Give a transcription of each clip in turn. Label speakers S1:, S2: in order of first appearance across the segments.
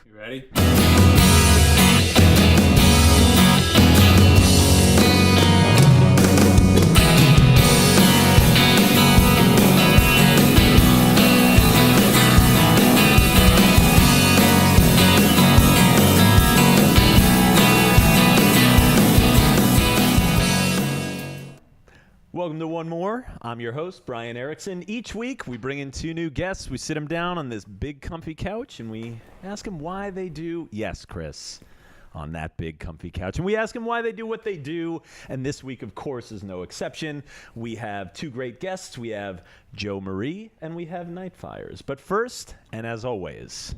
S1: You ready? Welcome to OneMore. I'm your host, Brian Erickson. Each week, we bring in two new guests. We sit them down on this big, comfy couch, and we ask them why they do. Yes, Chris, on that big, comfy couch. And we ask them why they do what they do. And this week, of course, is no exception. We have two great guests. We have Joe Marie, and we have Nightfires. But first, and as always,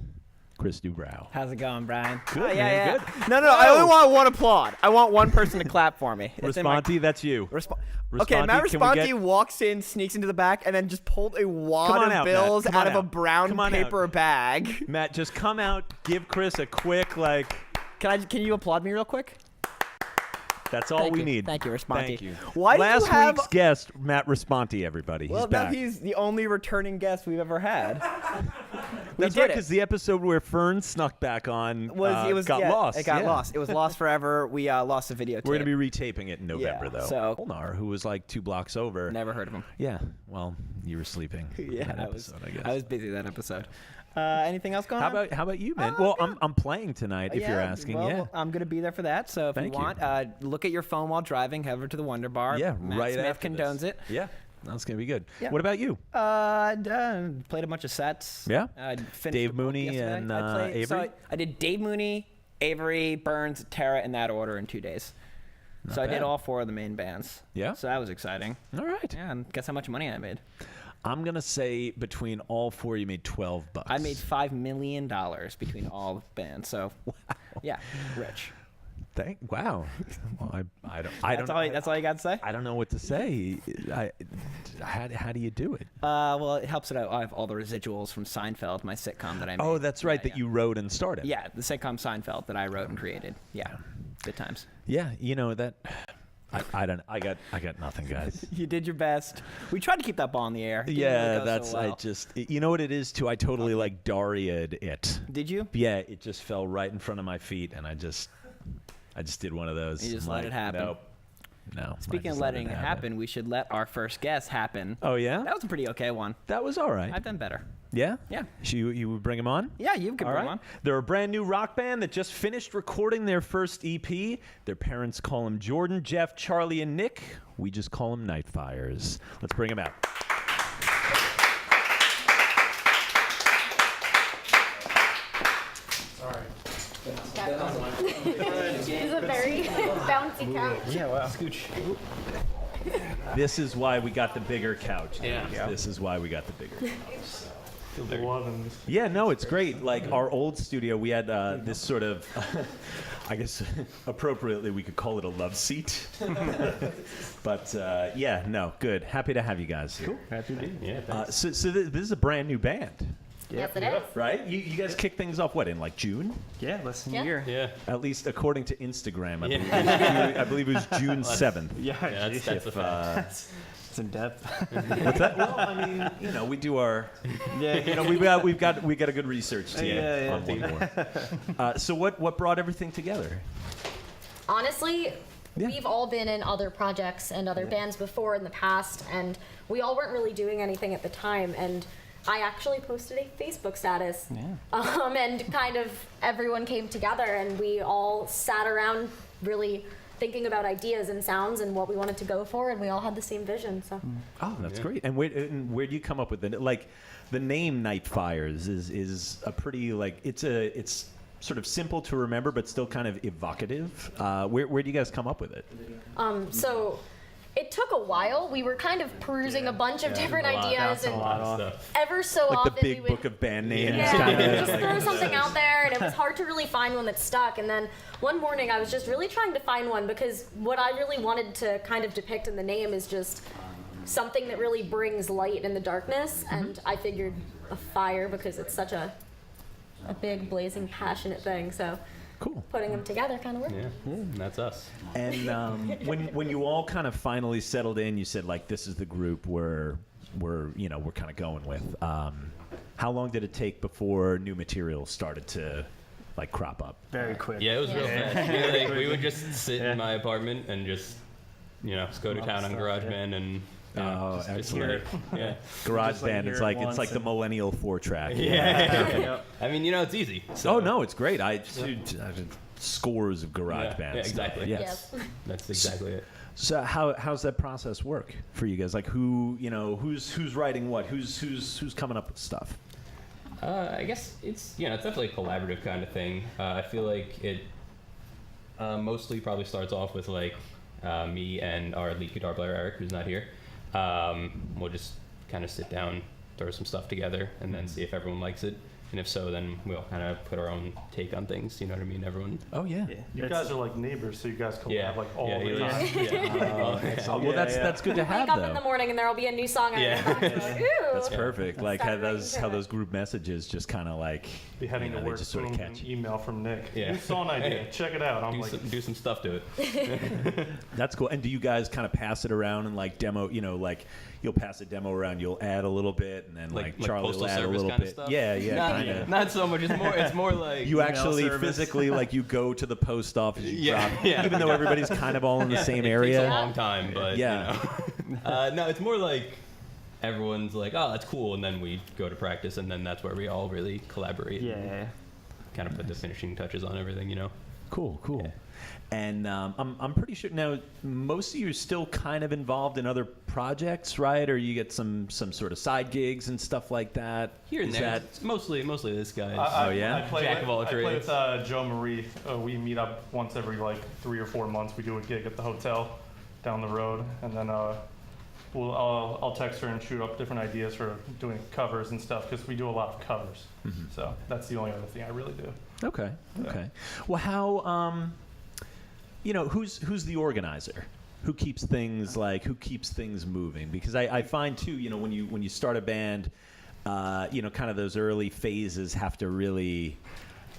S1: Chris Dubrow.
S2: How's it going, Brian?
S1: Good, man. Good.
S2: No, I only want one applaud. I want one person to clap for me.
S1: Responti, that's you.
S2: Okay, Matt Responti walks in, sneaks into the back, and then just pulled a wad of bills out of a brown paper bag.
S1: Matt, just come out, give Chris a quick,
S2: Can you applaud me real quick?
S1: That's all we need.
S2: Thank you, Responti.
S1: Thank you.
S2: Why
S1: Last week's guest, Matt Responti, everybody.
S2: Well,
S1: he's back.
S2: He's the only returning guest we've ever had.
S1: That's right, because the episode where Fern snuck back on got lost.
S2: It got lost. It was lost forever. We lost the videotape.
S1: We're going to be retaping it in November, though.
S2: So
S1: Olnar, who was like 2 blocks over.
S2: Never heard of him.
S1: Yeah, well, you were sleeping.
S2: Yeah,
S1: I guess.
S2: I was busy that episode. Anything else going on?
S1: How about you, man? Well, I'm playing tonight, if you're asking.
S2: Well, I'm going to be there for that. So if you want, look at your phone while driving. Head over to the Wonder Bar.
S1: Yeah,
S2: Matt
S1: right
S2: Smith
S1: after
S2: condones
S1: this.
S2: it.
S1: Yeah, that's going to be good.
S2: Yeah.
S1: What about you?
S2: Played a bunch of sets.
S1: Yeah.
S2: Finished
S1: Dave Mooney and Avery?
S2: So I did Dave Mooney, Avery, Burns, Tara in that order in 2 days. I did all 4 of the main bands.
S1: Yeah.
S2: So that was exciting.
S1: All right.
S2: Yeah, and guess how much money I made?
S1: I'm going to say between all 4, you made $12.
S2: I made $5 million between all the bands. So, yeah, rich.
S1: Wow. Well, I don't.
S2: That's all you got to say?
S1: I don't know what to say. How do you do it?
S2: Well, it helps that I have all the residuals from Seinfeld, my sitcom that I made.
S1: Oh, that's right, that you wrote and started.
S2: Yeah, the sitcom Seinfeld that I wrote and created. Yeah, good times.
S1: Yeah, that. I got nothing, guys.
S2: You did your best. We tried to keep that ball in the air.
S1: I just, you know what it is too. I totally Daria'd it.
S2: Did you?
S1: Yeah, it just fell right in front of my feet, and I just did one of those.
S2: You just let it happen.
S1: Nope. No.
S2: Speaking of letting it happen, we should let our first guest happen.
S1: Oh yeah?
S2: That was a pretty okay one.
S1: That was all right.
S2: I've done better.
S1: Yeah?
S2: Yeah.
S1: You would bring him on?
S2: Yeah, you could bring him on.
S1: They're a brand new rock band that just finished recording their first EP. Their parents call them Jordan, Jeff, Charlie, and Nick. We just call them Nightfires. Let's bring them out.
S3: Sorry. This is a very bouncy couch.
S2: Yeah, wow. Scooch.
S1: This is why we got the bigger couch.
S2: Yeah.
S1: This is why we got the bigger couch.
S4: Yeah,
S1: no, it's great. Like our old studio, we had this sort of, I guess appropriately we could call it a love seat. But yeah, no, good. Happy to have you guys here.
S4: Cool. Happy to be. Yeah, thanks.
S1: So this is a brand new band.
S3: Yes, it is.
S1: Right? You guys kicked things off, in June?
S4: Yeah, less than
S3: Yeah.
S4: a year. Yeah.
S1: At least according to Instagram, I believe it was June 7th.
S4: Yeah, that's a fact. It's in depth.
S1: What's that? Well, I mean, we do our. Yeah. We've got a good research team on OneMore. So what brought everything together?
S3: Honestly, we've all been in other projects and other bands before in the past, and we all weren't really doing anything at the time. And I actually posted a Facebook status, and kind of everyone came together, and we all sat around really thinking about ideas and sounds and what we wanted to go for, and we all had the same vision. So.
S1: Oh, that's great. And where do you come up with it? Like, the name Nightfires is a pretty it's sort of simple to remember, but still kind of evocative. Where do you guys come up with it?
S3: So. It took a while. We were kind of perusing a bunch of different ideas, and ever so often
S1: the big
S3: we would,
S1: book of band names.
S3: Yeah, just throw something out there, and it was hard to really find one that stuck. And then one morning, I was just really trying to find one, because what I really wanted to kind of depict in the name is just something that really brings light in the darkness. And I figured a fire, because it's such a big, blazing, passionate thing. So.
S1: Cool.
S3: Putting them together kind of worked.
S4: Yeah, that's us.
S1: And when you all kind of finally settled in, you said this is the group we're kind of going with. How long did it take before new material started to like crop up?
S5: Very quick.
S4: Yeah, it was real fast. We would just sit in my apartment and just go to town on GarageBand and.
S1: Excellent.
S4: Yeah.
S1: GarageBand, it's like the Millennial 4-track.
S4: Yeah. I mean, it's easy. So.
S1: Oh no, it's great. I've scores of GarageBand.
S4: Yeah, exactly.
S1: Yes.
S4: That's exactly it.
S1: So how's that process work for you guys? Like who's writing what? Who's coming up with stuff?
S4: I guess it's definitely a collaborative kind of thing. I feel like it mostly probably starts off with like me and our lead guitar player Eric, who's not here. We'll just kind of sit down, throw some stuff together, and then see if everyone likes it. And if so, then we'll kind of put our own take on things. You know what I mean? Everyone.
S1: Oh yeah.
S6: You guys are like neighbors, so you guys collab like all the time.
S1: Well, that's good to have.
S3: Wake up in the morning and there'll be a new song.
S1: That's perfect. Like how those group messages just kind of like
S6: be heading to work,
S1: just sort of catch.
S6: An email from Nick.
S4: Yeah.
S6: New song idea. Check it out. I'm
S4: do some stuff to it.
S1: That's cool. And do you guys kind of pass it around and like demo? Like you'll pass a demo around, you'll add a little bit, and then like Charlie will add a little bit.
S4: Stuff?
S1: Yeah.
S4: Not so much. It's more like
S1: you actually physically like you go to the post office. Even though everybody's kind of all in the same area.
S4: It takes a long time, but no, it's more like everyone's like, oh, that's cool, and then we go to practice, and then that's where we all really collaborate.
S5: Yeah.
S4: Kind of put the finishing touches on everything,
S1: Cool.
S4: Yeah.
S1: And I'm pretty sure now most of you are still kind of involved in other projects, right? Or you get some sort of side gigs and stuff like that.
S4: Here and there. It's mostly this guy.
S6: I play
S4: Jack of all trades.
S6: I play with Joe Marie. We meet up once every like 3 or 4 months. We do a gig at the hotel down the road, and then I'll text her and shoot up different ideas for doing covers and stuff because we do a lot of covers. Mm-hmm. So that's the only other thing I really do.
S1: Okay. Well, how who's the organizer? Who keeps things moving? Because I find too, when you start a band, kind of those early phases have to really,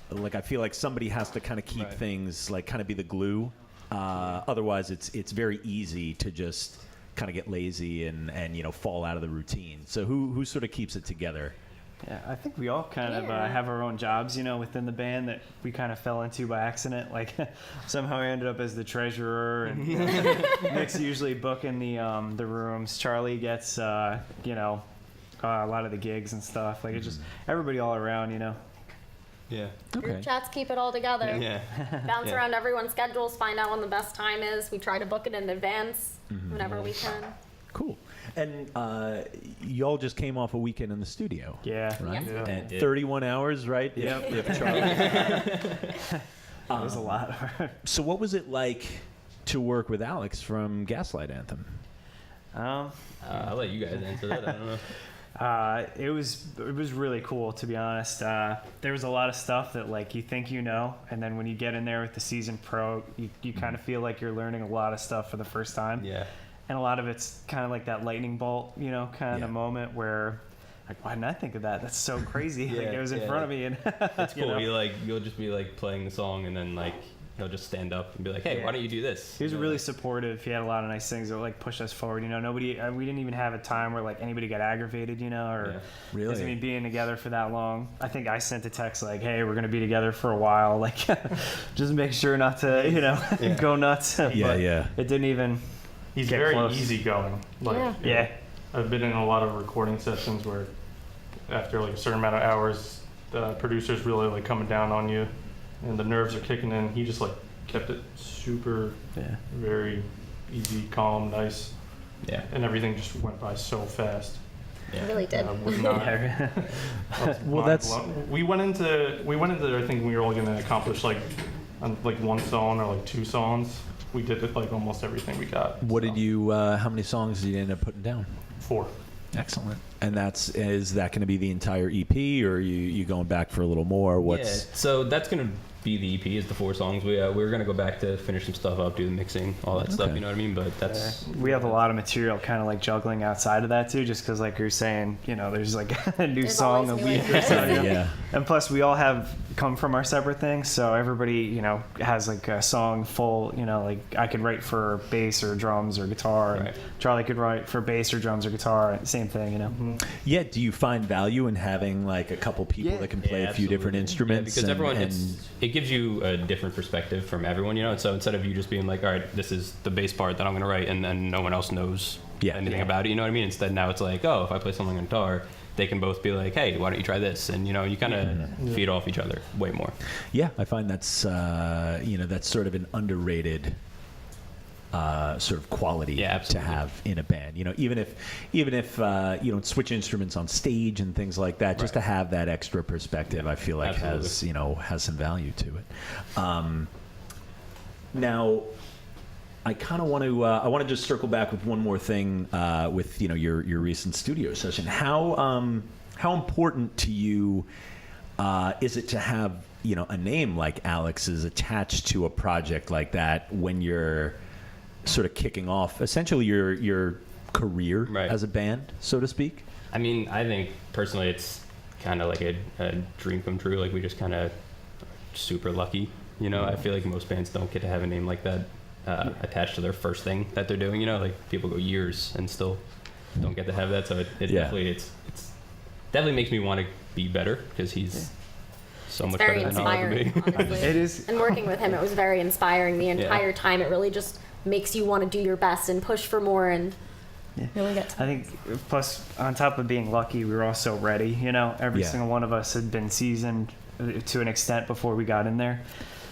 S1: like, I feel like somebody has to kind of keep things like kind of be the glue. Otherwise, it's very easy to just kind of get lazy and fall out of the routine. So who sort of keeps it together?
S5: Yeah, I think we all kind of have our own jobs, within the band that we kind of fell into by accident. Like somehow I ended up as the treasurer, and Nick's usually booking the rooms. Charlie gets a lot of the gigs and stuff. Like it's just everybody all around,
S4: Yeah.
S1: Okay.
S3: Group chats keep it all together.
S4: Yeah.
S3: Bounce around everyone's schedules, find out when the best time is. We try to book it in advance whenever we can.
S1: Cool. And y'all just came off a weekend in the studio.
S5: Yeah.
S1: Right?
S6: Yeah.
S1: And 31 hours, right?
S5: Yep.
S1: If Charlie.
S5: That was a lot.
S1: So what was it like to work with Alex from Gaslight Anthem?
S4: I'll let you guys answer that. I don't know.
S5: It was really cool, to be honest. There was a lot of stuff that like you think and then when you get in there with the seasoned pro, you kind of feel like you're learning a lot of stuff for the first time.
S4: Yeah.
S5: And a lot of it's kind of like that lightning bolt, kind of moment where, like, why didn't I think of that? That's so crazy. Like it was in front of me, and
S4: it's cool. You'll just be like playing the song, and then like he'll just stand up and be like, "Hey, why don't you do this?"
S5: He was really supportive. He had a lot of nice things that like pushed us forward. We didn't even have a time where like anybody got aggravated, or
S1: really.
S5: I mean, being together for that long. I think I sent a text like, "Hey, we're gonna be together for a while. Like, just make sure not to, go nuts." But it didn't even.
S6: He's very easygoing. Like, I've been in a lot of recording sessions where after like a certain amount of hours, the producer's really like coming down on you and the nerves are kicking in. He just like kept it super, very easy, calm, nice. Yeah. And everything just went by so fast.
S3: Yeah. It really did.
S6: We went into I think we were all going to accomplish like one song or like 2 songs. We did it like almost everything we got.
S1: What did you? How many songs did you end up putting down? 4.
S5: Excellent.
S1: And is that going to be the entire EP, or are you going back for a little more?
S4: So that's going to be the EP. Is the 4 songs. We were going to go back to finish some stuff up, do the mixing, all that stuff. You know what I mean? But that's
S5: we have a lot of material kind of like juggling outside of that too, just because like you're saying, there's like a new song a week or so. And plus we all come from our separate things, so everybody has like a song full. Like I could write for bass or drums or guitar, and Charlie could write for bass or drums or guitar. Same thing,
S1: Yeah, do you find value in having like a couple people that can play a few different instruments?
S4: Yeah, because everyone, it gives you a different perspective from everyone, you know. And so instead of you just being like, all right, this is the bass part that I'm going to write, and then no one else knows anything about it, you know what I mean? Instead, now it's like, oh, if I play something on guitar, they can both be like, hey, why don't you try this? And you know, you kind of feed off each other way more. Yeah,
S1: I find that's that's sort of an underrated sort of quality to have in a band. You know, even if you don't switch instruments on stage and things like that, just to have that extra perspective, I feel like has some value to it. Now, I kind of want to just circle back with one more thing with your recent studio session. How important to you is it to have a name like Alex's attached to a project like that when you're sort of kicking off essentially your career as a band, so to speak?
S4: I mean, I think personally it's kind of like a dream come true. Like we just kind of super lucky, I feel like most bands don't get to have a name like that attached to their first thing that they're doing. Like people go years and still don't get to have that. So it definitely it's definitely makes me want to be better because he's so much better than I'll ever be.
S3: Honestly.
S5: It is.
S3: And working with him, it was very inspiring the entire time. It really just makes you want to do your best and push for more and really get to
S5: I think plus on top of being lucky, we were also ready. Every single one of us had been seasoned to an extent before we got in there.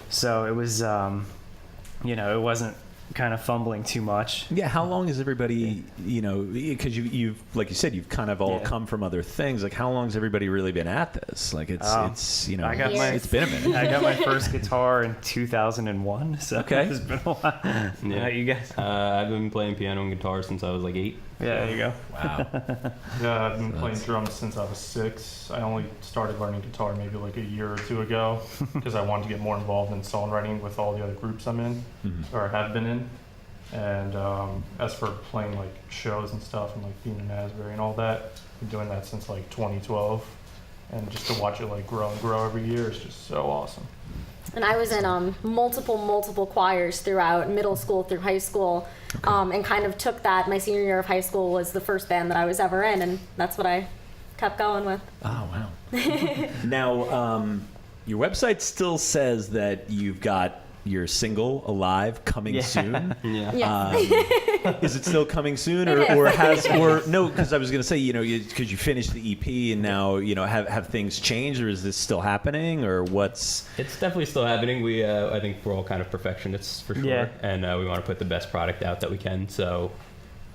S5: So it was, it wasn't kind of fumbling too much.
S1: Yeah, how long is everybody, because you've, like you said, you've kind of all come from other things. Like, how long has everybody really been at this? Like, it's it's been a minute.
S5: I got my first guitar in 2001, so it's been a while.
S4: Yeah,
S5: you guys?
S4: I've been playing piano and guitar since I was like 8.
S5: Yeah, there you go.
S1: Wow.
S6: Yeah, I've been playing drums since I was 6. I only started learning guitar maybe like a year or two ago because I wanted to get more involved in songwriting with all the other groups I'm in or have been in. And as for playing like shows and stuff and like being in Asbury and all that, I've been doing that since like 2012. And just to watch it like grow and grow every year is just so awesome.
S3: And I was in multiple choirs throughout middle school through high school, and kind of took that. My senior year of high school was the first band that I was ever in, and that's what I kept going with.
S1: Oh, wow. Now, your website still says that you've got your single Alive coming soon. Is it still coming soon, or no? Because I was going to say, because you finished the EP and now have things changed, or is this still happening, or what's?
S4: It's definitely still happening. We I think we're all kind of perfectionists for sure, and we want to put the best product out that we can. So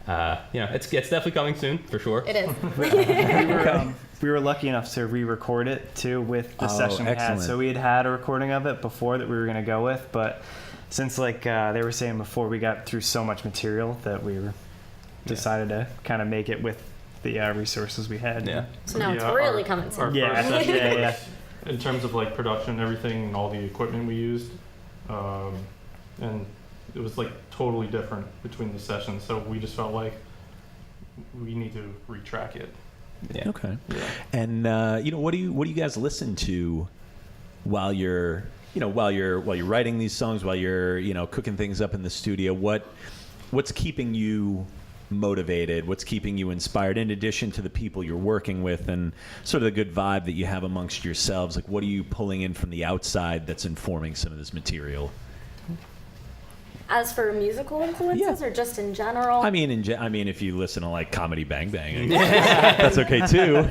S4: it's definitely coming soon for sure.
S3: It is.
S5: We were lucky enough to re-record it too with the session we had. So we had a recording of it before that we were going to go with, but since they were saying before, we got through so much material that we decided to kind of make it with the resources we had.
S4: Yeah.
S3: So now it's really coming soon.
S6: Our first session was, in terms of like production and everything and all the equipment we used, and it was like totally different between the sessions. So we just felt like we need to retrack it.
S1: Yeah. Okay. Yeah. And what do you guys listen to while you're writing these songs, while you're cooking things up in the studio? What's keeping you motivated? What's keeping you inspired? In addition to the people you're working with and sort of the good vibe that you have amongst yourselves, like what are you pulling in from the outside that's informing some of this material?
S3: As for musical influences, or just in general?
S1: I mean, if you listen to like Comedy Bang Bang, that's okay too.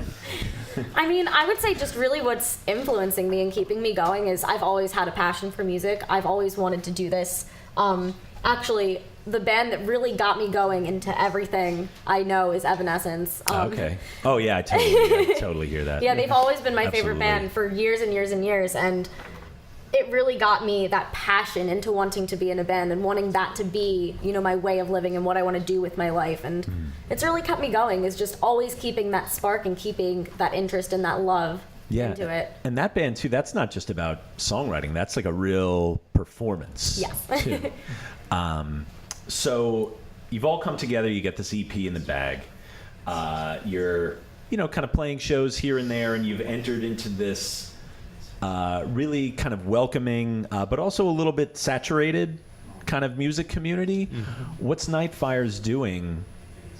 S3: I mean, I would say just really what's influencing me and keeping me going is I've always had a passion for music. I've always wanted to do this. Actually, the band that really got me going into everything I know is Evanescence.
S1: Okay. Oh yeah, I totally hear that.
S3: Yeah, they've always been my favorite band for years and years and years, and it really got me that passion into wanting to be in a band and wanting that to be, my way of living and what I want to do with my life. And it's really kept me going, is just always keeping that spark and keeping that interest and that love into it.
S1: And that band too, that's not just about songwriting. That's like a real performance.
S3: Yes.
S1: Too. So you've all come together, you get this EP in the bag. You're, kind of playing shows here and there, and you've entered into this really kind of welcoming, but also a little bit saturated kind of music community. What's Nightfires doing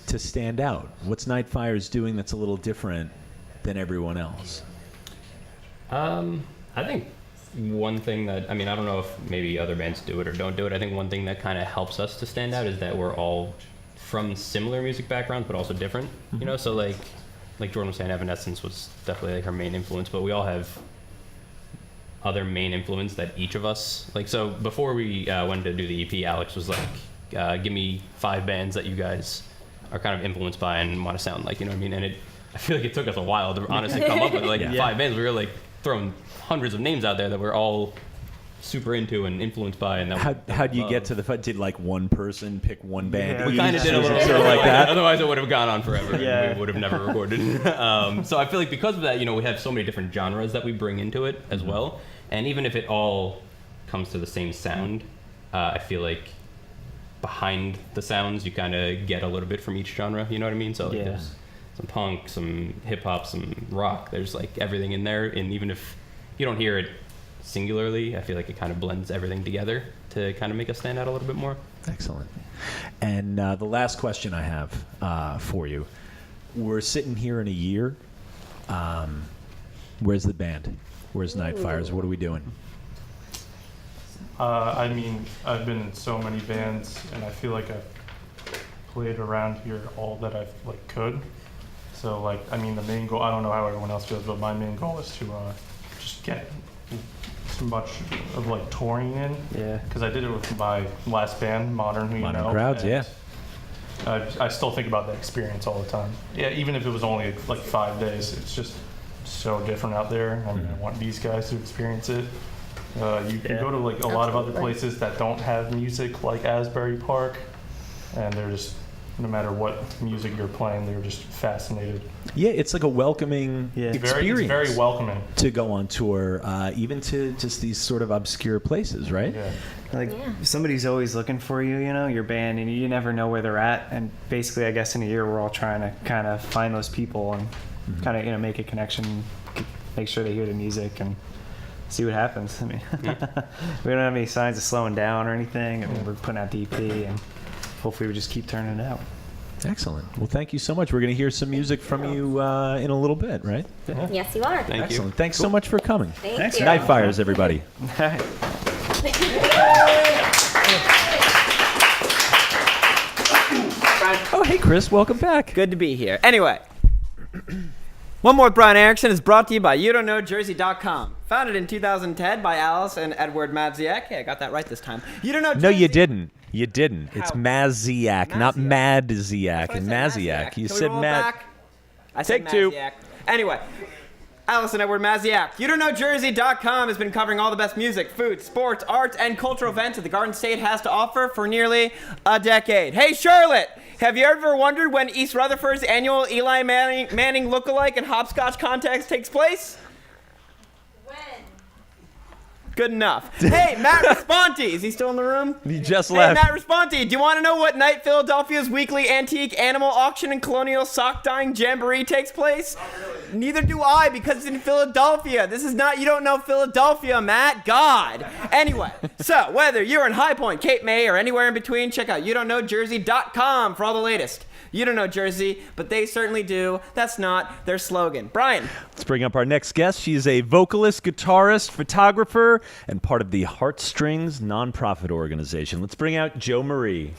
S1: to stand out? What's Nightfires doing that's a little different than everyone else?
S4: I think one thing that, I mean, I don't know if maybe other bands do it or don't do it. I think one thing that kind of helps us to stand out is that we're all from similar music backgrounds, but also different. You know, so like Jordan was saying, Evanescence was definitely like her main influence, but we all have other main influence that each of us, like, so before we went to do the EP, Alex was like, give me 5 bands that you guys are kind of influenced by and want to sound like, you know what I mean? And I feel like it took us a while to honestly come up with like 5 bands. We were like throwing hundreds of names out there that we're all super into and influenced by. And
S1: how'd you get to the? Did like one person pick one band?
S4: Yeah, we kind of did a little
S1: sort of like that.
S4: Otherwise, it would have gone on forever. And we would have never recorded. So I feel like because of that, you know, we have so many different genres that we bring into it as well. And even if it all comes to the same sound, I feel like behind the sounds, you kind of get a little bit from each genre. You know what I mean? So like there's some punk, some hip hop, some rock. There's like everything in there. And even if you don't hear it singularly, I feel like it kind of blends everything together to kind of make us stand out a little bit more.
S1: Excellent. And the last question I have for you. We're sitting here in a year. Where's the band? Where's Nightfires? What are we doing?
S6: I mean, I've been in so many bands, and I feel like I've played around here all that I've like could. So like, I mean, the main goal, I don't know how everyone else feels, but my main goal is to just get as much of like touring in.
S5: Yeah.
S6: Because I did it with my last band, Modern, who you know.
S1: Crowds, yeah.
S6: I still think about that experience all the time. Yeah, even if it was only like 5 days, it's just so different out there. I mean, I want these guys to experience it. You can go to like a lot of other places that don't have music, like Asbury Park, and they're just, no matter what music you're playing, they're just fascinated.
S1: Yeah, it's like a welcoming experience.
S6: It's very welcoming
S1: to go on tour, even to just these sort of obscure places, right?
S6: Yeah.
S5: Like somebody's always looking for you, you know, your band, and you never know where they're at. And basically, I guess in a year, we're all trying to kind of find those people and kind of, you know, make a connection, make sure they hear the music and see what happens. I mean, we don't have any signs of slowing down or anything. I mean, we're putting out the EP, and hopefully we just keep turning it out.
S1: Excellent. Well, thank you so much. We're going to hear some music from you in a little bit, right?
S3: Yes, you are.
S1: Excellent. Thanks so much for coming.
S3: Thanks. You.
S1: Nightfires, everybody. Oh, hey, Chris. Welcome back.
S2: Good to be here. Anyway, One More with Brian Erickson is brought to you by YouDon'tKnowJersey.com. Founded in 2010 by Alice and Edward Madziak. Hey, I got that right this time. You don't know Jersey?
S1: No, you didn't. You didn't. It's Madziak, not Madziak. And Madziak. You said Mad.
S2: I said
S1: Take 2.
S2: Madziak. Anyway, Alice and Edward Madziak. YouDon'tKnowJersey.com has been covering all the best music, food, sports, arts, and cultural events that the Garden State has to offer for nearly a decade. Hey, Charlotte! Have you ever wondered when East Rutherford's annual Eli Manning look-alike and hopscotch contest takes place?
S3: When?
S2: Good enough. Hey, Matt Responti. Is he still in the room?
S1: He just left.
S2: Hey, Matt Responti. Do you want to know what night Philadelphia's weekly antique animal auction and colonial sock dyeing jamboree takes place? Neither do I, because it's in Philadelphia. This is not, you don't know Philadelphia, Matt. God. Anyway, so whether you're in High Point, Cape May, or anywhere in between, check out YouDon'tKnowJersey.com for all the latest. You don't know Jersey, but they certainly do. That's not their slogan. Brian.
S1: Let's bring up our next guest. She is a vocalist, guitarist, photographer, and part of the Heartstrings nonprofit organization. Let's bring out Jo Marie.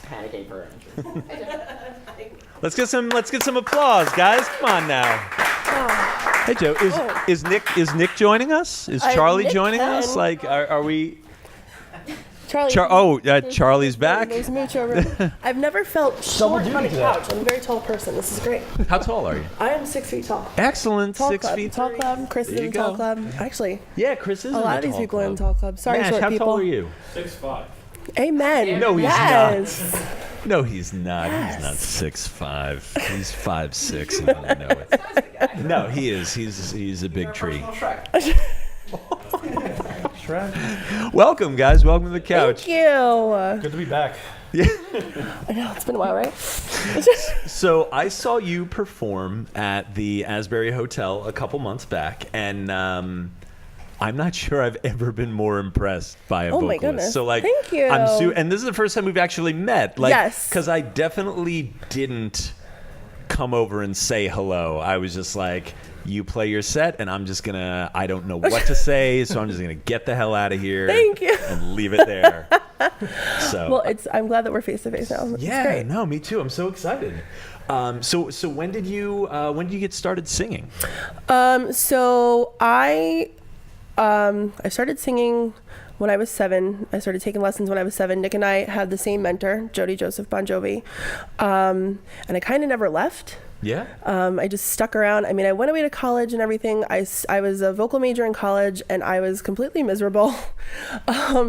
S2: Panicking for her.
S1: Let's get some applause, guys. Come on now. Hey Jo, is Nick joining us? Is Charlie joining us? Like, are we?
S7: Charlie.
S1: Charlie's back.
S7: There's Mucho room. I've never felt short on a couch. I'm a very tall person. This is great.
S1: How tall are you?
S7: I am 6 feet tall.
S1: Excellent.
S7: Tall
S1: 6
S7: club.
S1: feet.
S7: Tall club. Chris is in tall club. Actually,
S1: yeah, Chris is.
S7: a lot of these people are in tall club. Sorry,
S1: Mash,
S7: short
S1: how
S7: people.
S1: tall are you?
S6: 6'5".
S7: Amen.
S1: No, he's
S7: yes.
S1: not. No, he's not.
S7: Yes.
S1: He's not 6'5". He's 5'6". You don't know it. No, he is. He's a big tree. Welcome, guys. Welcome to the couch.
S7: Thank you.
S6: Good to be back.
S1: Yeah.
S7: I know, it's been a while, right?
S1: So I saw you perform at the Asbury Hotel a couple months back, and I'm not sure I've ever been more impressed by a
S7: Oh
S1: vocalist.
S7: my goodness.
S1: So like,
S7: Thank you.
S1: and this is the first time we've actually met. Like,
S7: Yes.
S1: because I definitely didn't come over and say hello. I was just like, you play your set, and I'm just gonna. I don't know what to say, so I'm just gonna get the hell out of here.
S7: Thank you.
S1: And leave it there. So.
S7: Well, I'm glad that we're face to face now. It's
S1: Yeah,
S7: great.
S1: no, me too. I'm so excited. So when did you get started singing?
S7: So I started singing when I was 7. I started taking lessons when I was 7. Nick and I had the same mentor, Jody Joseph Bon Jovi, and I kind of never left.
S1: Yeah.
S7: I just stuck around. I mean, I went away to college and everything. I was a vocal major in college, and I was completely miserable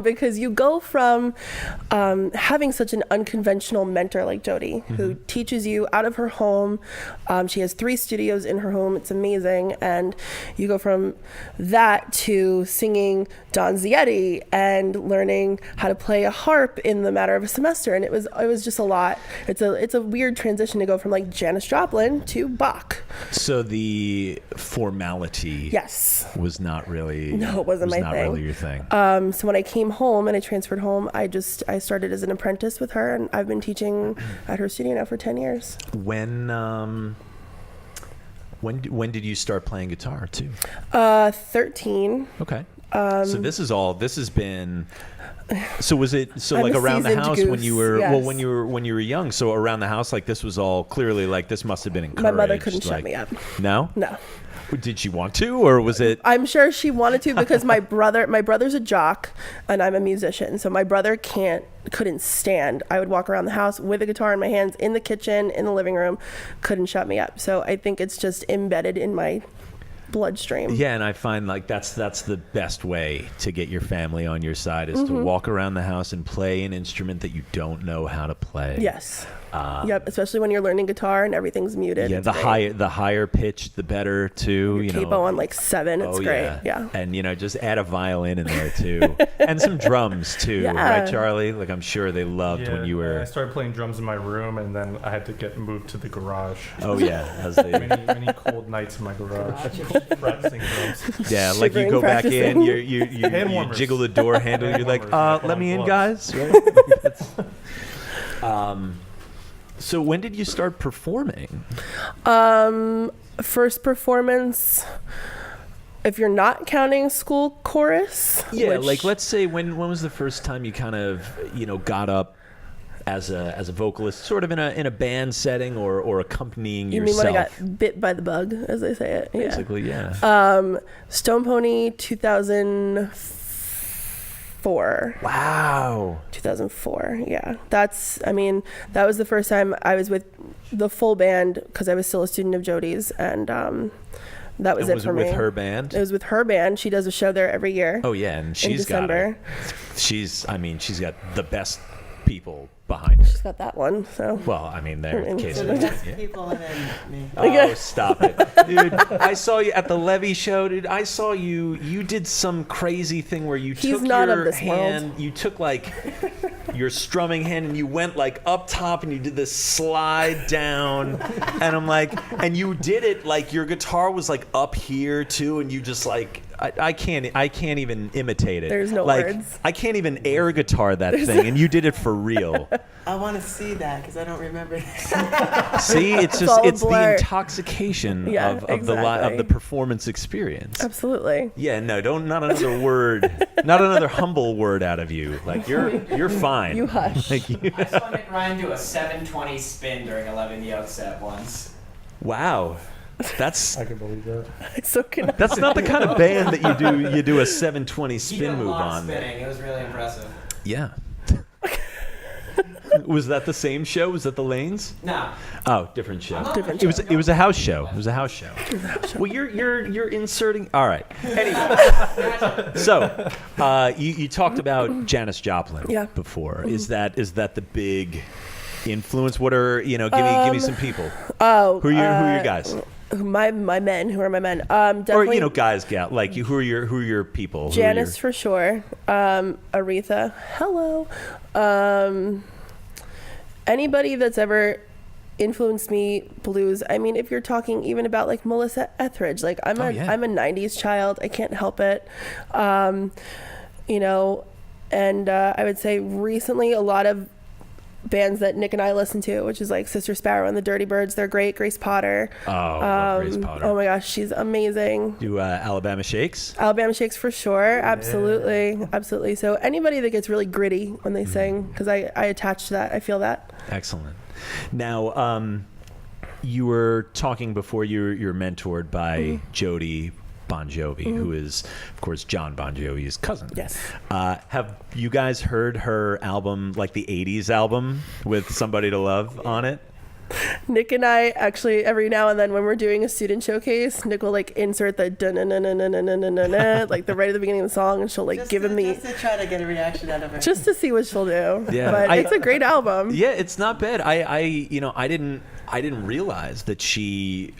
S7: because you go from having such an unconventional mentor like Jody, who teaches you out of her home. She has 3 studios in her home. It's amazing. And you go from that to singing Don Zietti and learning how to play a harp in the matter of a semester. And it was just a lot. It's a weird transition to go from like Janis Joplin to Bach.
S1: So the formality,
S7: Yes.
S1: was not really.
S7: No, it wasn't my
S1: not
S7: thing.
S1: really your thing.
S7: So when I came home and I transferred home, I started as an apprentice with her, and I've been teaching at her studio now for 10 years.
S1: When did you start playing guitar too?
S7: 13.
S1: Okay. So this has been. So was it
S7: I'm
S1: like
S7: a
S1: around the
S7: seasoned
S1: house when
S7: goose,
S1: you were
S7: yes.
S1: when you were young? So around the house, like this was all clearly like this must have been encouraged.
S7: My mother couldn't shut
S1: like-
S7: me up.
S1: No.
S7: No.
S1: Did she want to, or was it?
S7: I'm sure she wanted to because my brother's a jock and I'm a musician. So my brother couldn't stand. I would walk around the house with a guitar in my hands, in the kitchen, in the living room, couldn't shut me up. So I think it's just embedded in my bloodstream.
S1: Yeah, and I find like that's the best way to get your family on your side is to walk around the house and play an instrument that you don't know how to play.
S7: Yes. Yep, especially when you're learning guitar and everything's muted.
S1: Yeah,
S7: It's
S1: the
S7: great.
S1: higher pitch, the better too.
S7: Your capo on like 7. It's great. Yeah.
S1: And just add a violin in there too, and some drums too,
S7: Yeah.
S1: right, Charlie? Like I'm sure they loved when you were.
S6: I started playing drums in my room, and then I had to get moved to the garage.
S1: Oh yeah, as they.
S6: Many cold nights in my garage practicing drums.
S1: Yeah, like you
S7: Shivering,
S1: go back in,
S7: practicing.
S6: Hand
S1: you
S6: warmers.
S1: jiggle the door handle, you're like,
S6: warmers,
S1: let me in,
S6: gloves.
S1: guys. Right? So when did you start performing?
S7: First performance, if you're not counting school chorus.
S1: Yeah,
S7: which-
S1: like let's say when was the first time you kind of got up as a vocalist, sort of in a band setting or accompanying
S7: You
S1: yourself?
S7: mean when I got bit by the bug, as they say it? Yeah.
S1: Basically, yeah.
S7: Stone Pony 2004.
S1: Wow.
S7: 2004. Yeah. That was the first time I was with the full band because I was still a student of Jody's, and that was
S1: And
S7: it
S1: was
S7: for
S1: it
S7: me.
S1: with her band?
S7: It was with her band. She does a show there every year.
S1: Oh yeah, and
S7: in
S1: she's got
S7: December.
S1: she's got the best people behind her.
S7: She's got that one. So.
S1: Well, I mean, there in case
S7: So
S1: of
S7: the
S1: yeah.
S8: People and then me.
S1: Oh, stop it. Dude, I saw you at the Levy show, dude. I saw you did some crazy thing where you
S7: He's
S1: took
S7: not of
S1: your
S7: this
S1: hand,
S7: world.
S1: you took like your strumming hand and you went like up top and you did this slide down. And I'm like, and you did it like your guitar was like up here too, and you just like I can't even imitate it.
S7: There's no
S1: like,
S7: words.
S1: I can't even air guitar that thing, and you did it for real.
S8: I want to see that because I don't remember that.
S1: See, it's
S7: all a
S1: the
S7: blur.
S1: intoxication
S7: Yeah,
S1: of the
S7: exactly.
S1: performance experience.
S7: Absolutely.
S1: Yeah, no, not another word, not another humble word out of you. Like you're fine.
S7: You hush.
S1: Like,
S2: I saw Nick Ryan do a 720 spin during 11 the outset once.
S1: wow, that's
S6: I could believe that.
S7: So can I.
S1: that's not the kind of band that you do a 720
S2: He
S1: spin
S2: did a
S1: move
S2: lot of
S1: on.
S2: spinning. It was really impressive.
S1: Yeah. Was that the same show? Was that the Lanes?
S2: No.
S1: Oh, different show.
S7: Different
S1: It was a house show. It was a house show. Well, you're inserting. All right. Anyway, so you talked about Janis Joplin
S7: Yeah.
S1: before. Is that the big influence? What are give me some people.
S7: Oh.
S1: Who are your guys?
S7: My men. Who are my men? Definitely.
S1: Or guys, gal. Like who are your people? Who are
S7: Janice for sure. Aretha. Hello. Anybody that's ever influenced me blues. I mean, if you're talking even about like Melissa Etheridge, like I'm a 90s child. I can't help it. You know, and I would say recently a lot of bands that Nick and I listen to, which is like Sister Sparrow and the Dirty Birds. They're great. Grace Potter.
S1: Love Grace Potter.
S7: Oh my gosh, she's amazing.
S1: Do Alabama Shakes?
S7: Alabama Shakes for sure. Absolutely. Absolutely. So anybody that gets really gritty when they sing, because I attach to that. I feel that.
S1: Excellent. Now, you were talking before you're mentored by Jody Bon Jovi, who is, of course, John Bon Jovi's cousin.
S7: Yes.
S1: Have you guys heard her album, like the 80s album with Somebody to Love on it?
S7: Nick and I actually, every now and then when we're doing a student showcase, Nick will like insert the dun-dun-dun-dun-dun-dun-dun-dun, like the right at the beginning of the song, and she'll like give him the...
S8: Just to try to get a reaction out of her.
S7: Just to see what she'll do.
S1: Yeah.
S7: But it's a great album.
S1: Yeah, it's not bad. I didn't realize that she,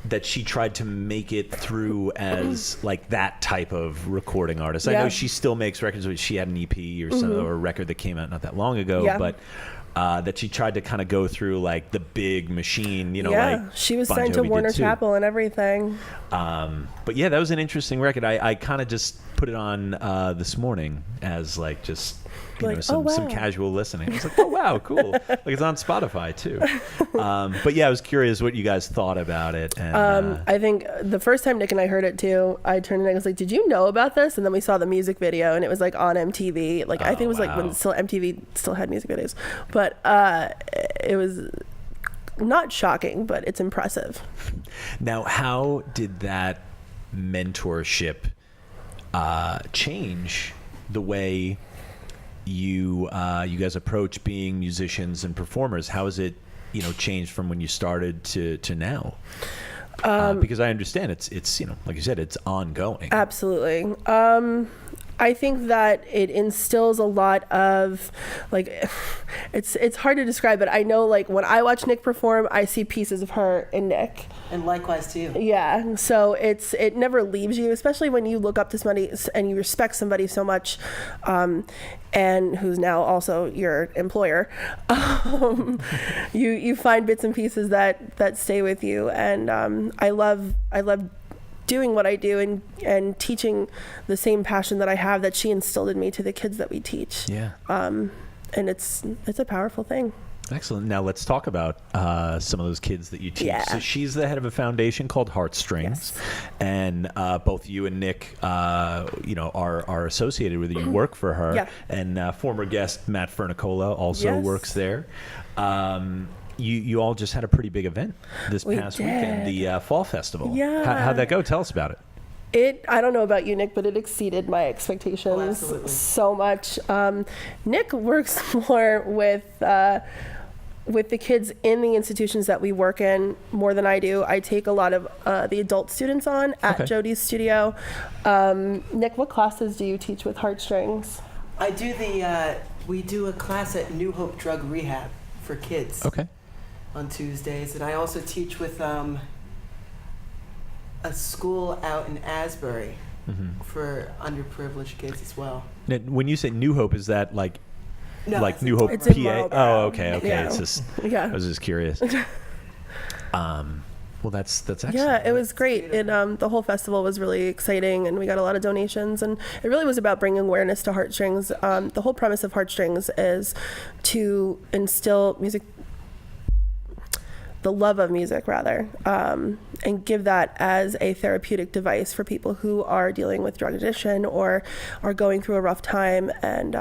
S1: that she tried to make it through as like that type of recording artist. I know she still makes records. She had an EP or something, or a record that came out not that long ago, but that she tried to kind of go through like the big machine, like
S7: she was
S1: Bon
S7: signed to
S1: Jovi
S7: Warner
S1: did too.
S7: Chapel and everything.
S1: But yeah, that was an interesting record. I kind of just put it on this morning as like just some casual listening. I was like, oh wow, cool. Like it's on Spotify too. But yeah, I was curious what you guys thought about it. And
S7: I think the first time Nick and I heard it too, I turned and I was like, did you know about this? And then we saw the music video, and it was like on MTV. Like I think it was like when MTV still had music videos. But it was not shocking, but it's impressive.
S1: Now, how did that mentorship change the way you guys approach being musicians and performers? How has it changed from when you started to now? Because I understand it's like you said, it's ongoing.
S7: Absolutely. I think that it instills a lot of like, it's hard to describe, but I know like when I watch Nick perform, I see pieces of her in Nick.
S8: And likewise to you.
S7: Yeah. So it never leaves you, especially when you look up to somebody and you respect somebody so much, and who's now also your employer. You find bits and pieces that stay with you. And I love doing what I do and teaching the same passion that I have that she instilled in me to the kids that we teach.
S1: Yeah.
S7: And it's a powerful thing.
S1: Excellent. Now let's talk about some of those kids that you teach.
S7: Yeah.
S1: So she's the head of a foundation called Heartstrings, and both you and Nick, are associated with it. You work for her, and former guest Matt Fernicola also works there. You all just had a pretty big event this past weekend, the Fall Festival.
S7: Yeah.
S1: How'd that go? Tell us about it.
S7: I don't know about you, Nick, but it exceeded my expectations so much. Nick works more with the kids in the institutions that we work in more than I do. I take a lot of the adult students on at Jody's studio. Nick, what classes do you teach with Heartstrings?
S8: I do we do a class at New Hope Drug Rehab for kids.
S1: Okay.
S8: On Tuesdays, and I also teach with a school out in Asbury for underprivileged kids as well.
S1: Now, when you say New Hope, is that like New Hope
S7: It's in
S1: PA?
S7: Marlboro.
S1: Oh, okay.
S7: Yeah.
S1: It's just
S7: Yeah.
S1: I was just curious. Well, that's excellent.
S7: Yeah, it was great. The whole festival was really exciting, and we got a lot of donations, and it really was about bringing awareness to Heartstrings. The whole premise of Heartstrings is to instill the love of music rather, and give that as a therapeutic device for people who are dealing with drug addiction or are going through a rough time. And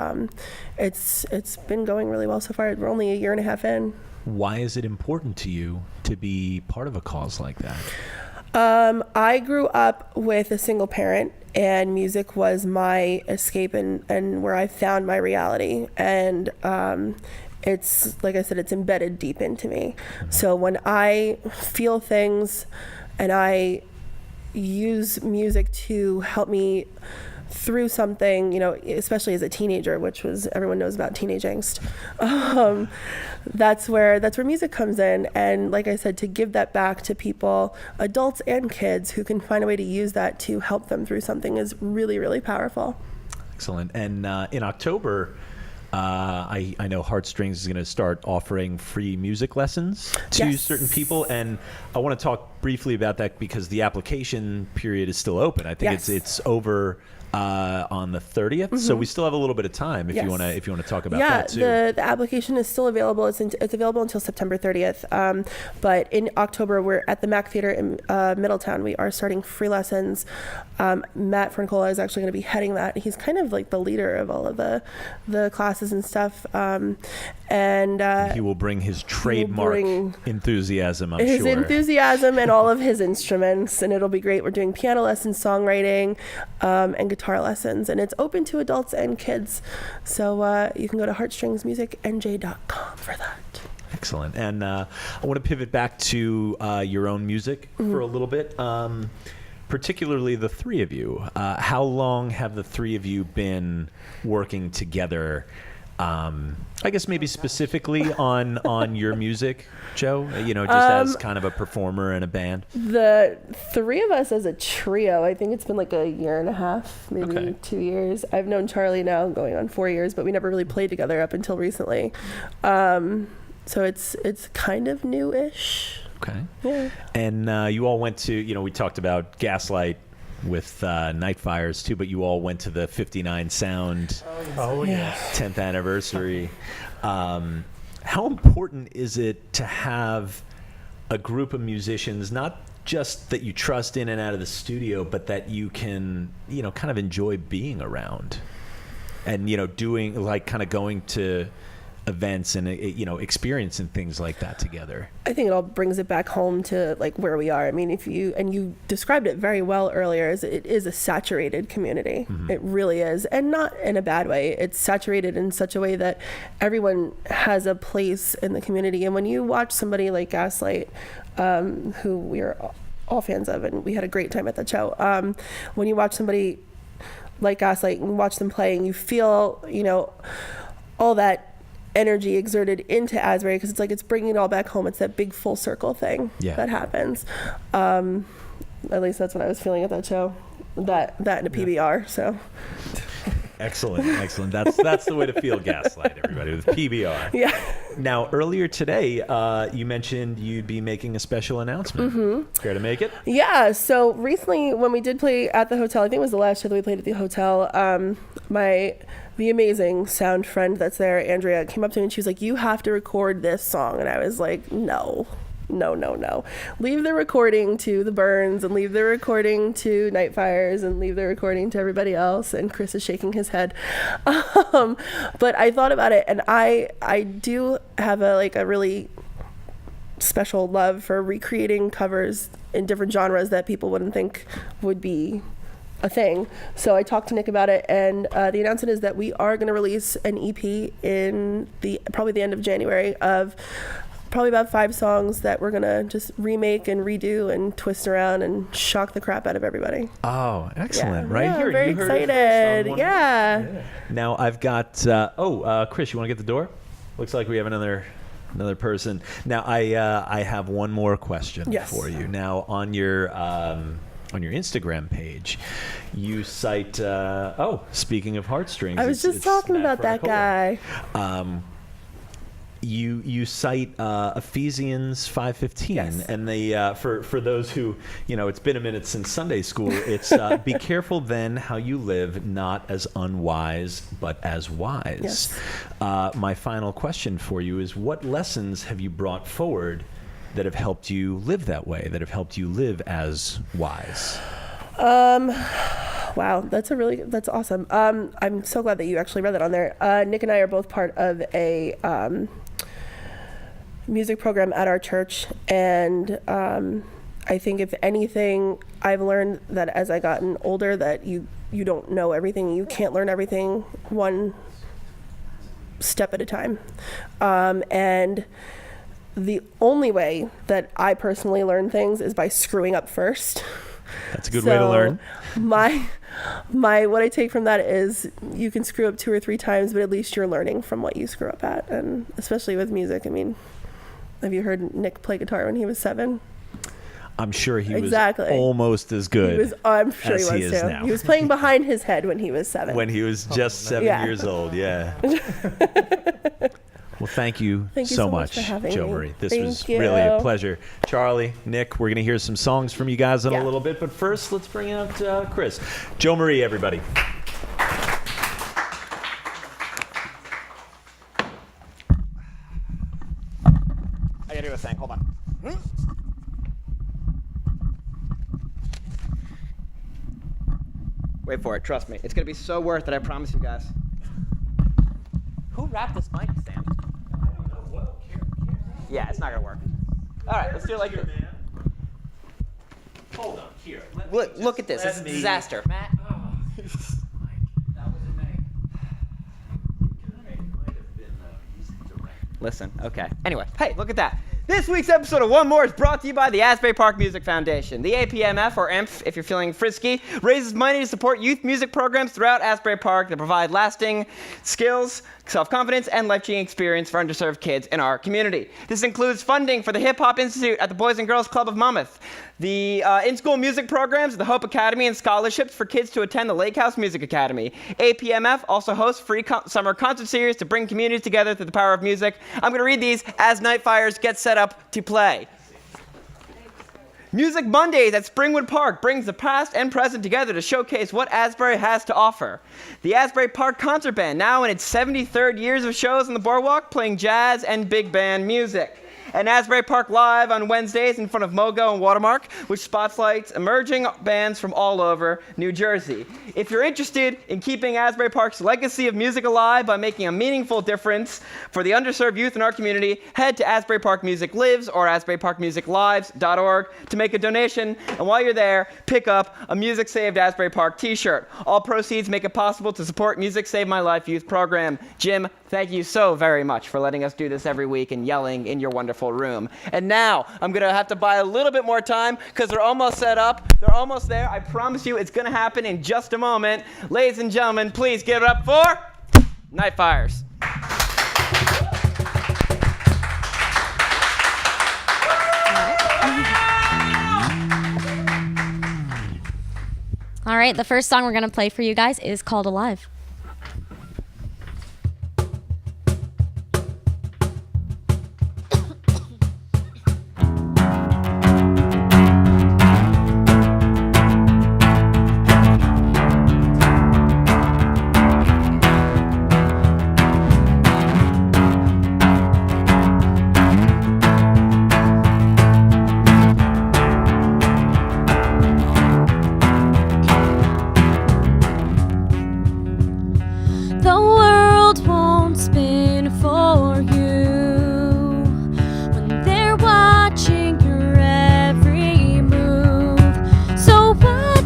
S7: it's been going really well so far. We're only a year and a half in.
S1: Why is it important to you to be part of a cause like that?
S7: I grew up with a single parent, and music was my escape and where I found my reality. And it's, like I said, it's embedded deep into me. So when I feel things and I use music to help me through something, especially as a teenager, which was, everyone knows about teenage angst. That's where music comes in. And like I said, to give that back to people, adults and kids, who can find a way to use that to help them through something is really, really powerful.
S1: Excellent. And in October, I know Heartstrings is going to start offering free music lessons to
S7: Yes.
S1: certain people, and I want to talk briefly about that because the application period is still open. I think
S7: Yes.
S1: it's over on the 30th, so we still have a little bit of time if you
S7: Yes.
S1: want to talk about
S7: Yeah,
S1: that too.
S7: the application is still available. It's available until September 30th. But in October, we're at the Mac Theater in Middletown. We are starting free lessons. Matt Francola is actually going to be heading that. He's kind of like the leader of all of the classes and stuff. And
S1: He will bring his trademark
S7: bring
S1: enthusiasm, I'm
S7: his
S1: sure.
S7: enthusiasm and all of his instruments, and it'll be great. We're doing piano lessons, songwriting, and guitar lessons, and it's open to adults and kids. So you can go to heartstringsmusicnj.com for that.
S1: Excellent. And I want to pivot back to your own music for a little bit, particularly the three of you. How long have the three of you been working together? I guess maybe specifically on your music, Joe, just as kind of a performer in a band.
S7: The three of us as a trio, I think it's been like a year and a half, maybe
S1: Okay.
S7: 2 years. I've known Charlie now going on 4 years, but we never really played together up until recently. So it's kind of new-ish.
S1: Okay.
S7: Yeah.
S1: And you all went to, we talked about Gaslight with Nightfires too, but you all went to the 59 Sound
S6: Oh, yeah.
S1: 10th anniversary. How important is it to have a group of musicians, not just that you trust in and out of the studio, but that you can, kind of enjoy being around and, doing like kind of going to events and, experiencing things like that together?
S7: I think it all brings it back home to like where we are. I mean, you described it very well earlier, as it is a saturated community. It really is, and not in a bad way. It's saturated in such a way that everyone has a place in the community. And when you watch somebody like Gaslight, who we are all fans of, and we had a great time at that show. When you watch somebody like Gaslight and watch them play, and you feel, all that energy exerted into Asbury, because it's bringing it all back home. It's that big full circle thing that happens. At least that's what I was feeling at that show. That and a PBR. So
S1: Excellent. That's the way to feel Gaslight, everybody, with PBR.
S7: yeah.
S1: Now, earlier today, you mentioned you'd be making a special announcement. Care to make it?
S7: Yeah, so recently when we did play at the hotel, I think it was the last show that we played at the hotel, the amazing sound friend that's there, Andrea, came up to me and she was like, "You have to record this song." And I was like, no. Leave the recording to the Burns, and leave the recording to Nightfires, and leave the recording to everybody else. And Chris is shaking his head. But I thought about it, and I do have a really special love for recreating covers in different genres that people wouldn't think would be a thing. So I talked to Nick about it, and the announcement is that we are going to release an EP in probably the end of January of probably about 5 songs that we're going to just remake and redo and twist around and shock the crap out of everybody.
S1: Oh, excellent.
S7: Yeah.
S1: Right
S7: Yeah,
S1: here.
S7: I'm very
S1: You heard it
S7: excited.
S1: first on
S7: Yeah.
S1: Now, I've got, Chris, you want to get the door? Looks like we have another person. Now, I have one more question for you. Now, on your Instagram page, you cite, speaking of Heartstrings.
S7: I was just talking about that guy.
S1: You cite Ephesians 5:15, and they for those who it's been a minute since Sunday school. It's be careful then how you live, not as unwise but as wise.
S7: Yes.
S1: My final question for you is: what lessons have you brought forward that have helped you live that way? That have helped you live as wise?
S7: Wow, that's awesome. I'm so glad that you actually read that on there. Nick and I are both part of a music program at our church, and I think if anything, I've learned that as I gotten older, that you don't know everything. You can't learn everything one step at a time, and the only way that I personally learn things is by screwing up first.
S1: That's a good way to learn.
S7: My what I take from that is you can screw up 2 or 3 times, but at least you're learning from what you screw up at. And especially with music, I mean, have you heard Nick play guitar when he was 7?
S1: I'm sure he
S7: Exactly.
S1: was almost as good.
S7: I'm sure
S1: as
S7: he
S1: he
S7: was
S1: is
S7: too.
S1: now.
S7: He was playing behind his head when he was 7.
S1: When he was just 7
S7: Yeah.
S1: years old, yeah. Well, thank you,
S7: so much for having
S1: Joe
S7: me.
S1: Marie. This
S7: Thank
S1: was
S7: you.
S1: really a pleasure. Charlie, Nick, we're going to hear some songs from you guys in a
S7: Yeah.
S1: little bit, but first, let's bring out Chris. Joe Marie, everybody.
S2: I gotta do a thing. Hold on. Wait for it. Trust me. It's gonna be so worth it. I promise you guys. Who wrapped this mic stand? Yeah, it's not gonna work. All right, let's do it like this.
S1: Hold on, here.
S2: Look at this. It's a disaster. Matt. Listen, okay. Anyway, hey, look at that. This week's episode of OneMore is brought to you by the Asbury Park Music Foundation. The APMF, or EMF if you're feeling frisky, raises money to support youth music programs throughout Asbury Park that provide lasting skills, self-confidence, and life-changing experience for underserved kids in our community. This includes funding for the Hip Hop Institute at the Boys and Girls Club of Monmouth, the in-school music programs at the Hope Academy, and scholarships for kids to attend the Lake House Music Academy. APMF also hosts free summer concert series to bring communities together through the power of music. I'm going to read these as Nightfires get set up to play. Music Mondays at Springwood Park brings the past and present together to showcase what Asbury has to offer. The Asbury Park Concert Band, now in its 73rd years of shows on the boardwalk, playing jazz and big band music. And Asbury Park Live on Wednesdays in front of Mogo and Watermark, which spotlights emerging bands from all over New Jersey. If you're interested in keeping Asbury Park's legacy of music alive by making a meaningful difference for the underserved youth in our community, head to Asbury Park Music Lives or AsburyParkMusicLives.org to make a donation. And while you're there, pick up a Music Saved Asbury Park t-shirt. All proceeds make it possible to support Music Save My Life youth program. Jim, thank you so very much for letting us do this every week and yelling in your wonderful room. And now I'm going to have to buy a little bit more time because they're almost set up. They're almost there. I promise you it's going to happen in just a moment. Ladies and gentlemen, please give it up for Nightfires.
S3: All right, the first song we're going to play for you guys is called Alive.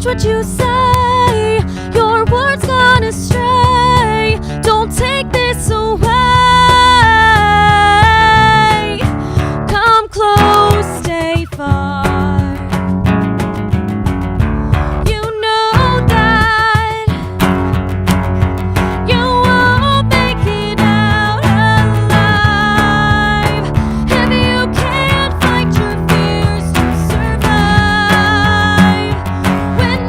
S9: What you say, your words gone astray. Don't take this away. Come close, stay far. You know that you won't make it out alive if you can't fight your fears to survive. When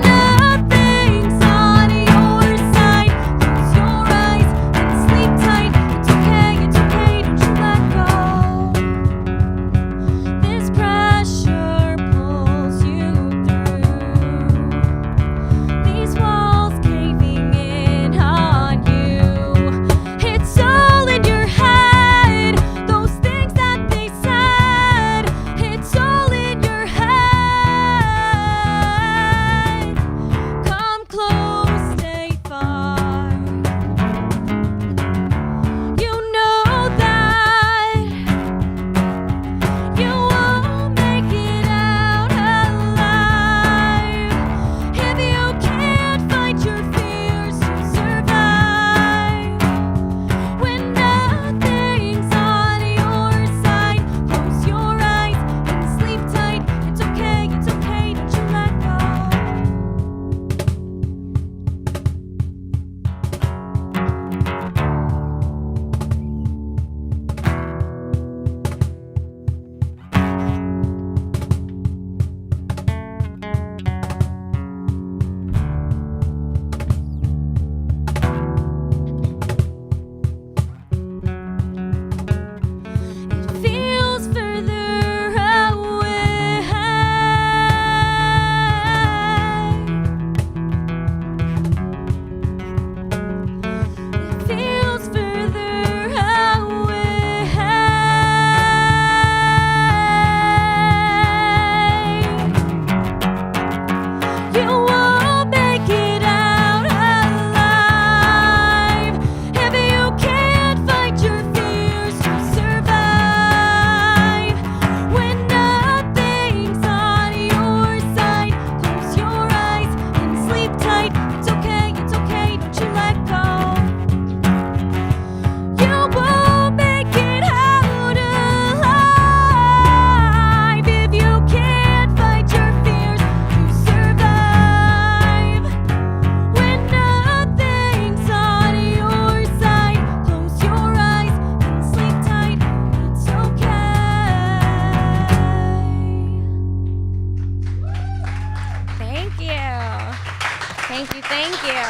S3: you.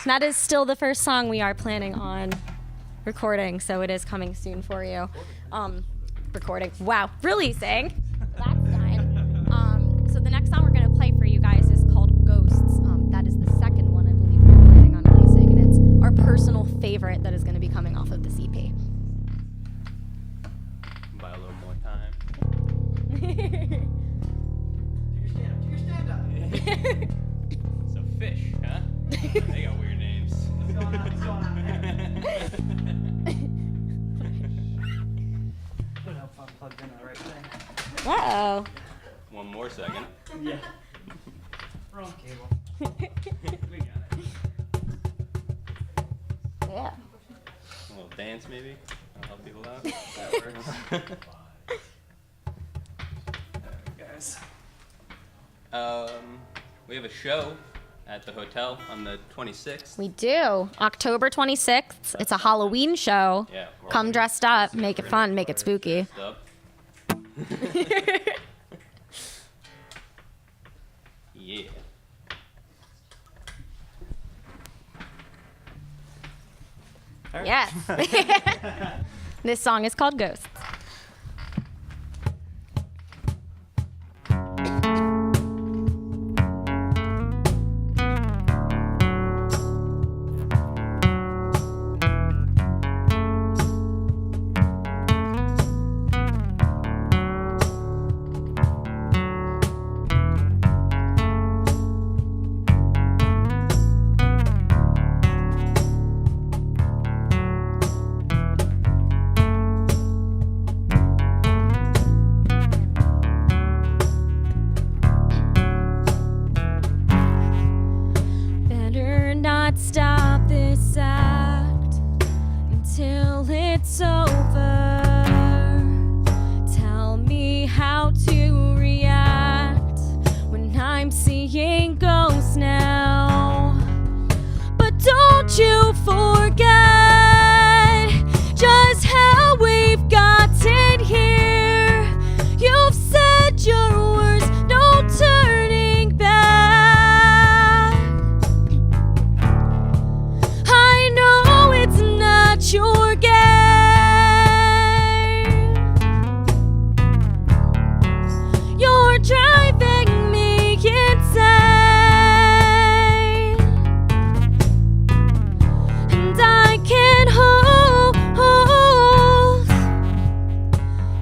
S3: So that is still the first song we are planning on recording, so it is coming soon for you. Recording. Wow, releasing. That's done. So the next song we're gonna play for you guys is called Ghosts. That is the second one I believe we're planning on releasing, and it's our personal favorite that is gonna be coming off of this EP.
S4: Buy a little more time. So Fish, huh? They got weird names.
S5: I hope I'm plugged in the right thing.
S3: Uh-oh.
S4: One more second.
S5: Yeah. Wrong cable. We got it.
S3: Yeah.
S4: A little dance maybe. I'll help people out. That works.
S5: Guys.
S4: We have a show at the hotel on the 26th.
S3: We do. October 26th. It's a Halloween show.
S4: Yeah. we're all
S3: Come
S4: gonna-
S3: dressed up,
S4: we're
S3: make it
S4: gonna
S3: fun, make it spooky.
S4: dressed up. Yeah.
S3: Yes. This song is called Ghosts. Better not stop this act until it's over. Tell me how to react when I'm seeing ghosts now. But don't you forget just how we've gotten here. You've said your words, no turning back. I know it's not your game. You're driving me insane, and I can't hold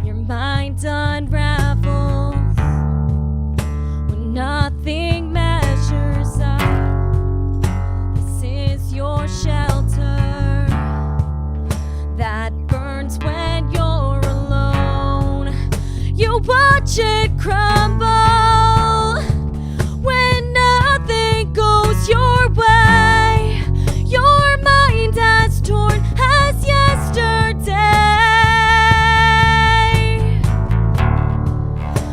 S3: your mind unravels when nothing measures up. This is your shelter that burns when you're alone. You watch it crumble when nothing goes your way. Your mind as torn as yesterday.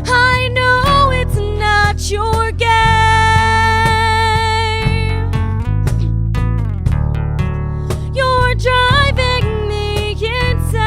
S3: I know it's not your game. You're driving me insane,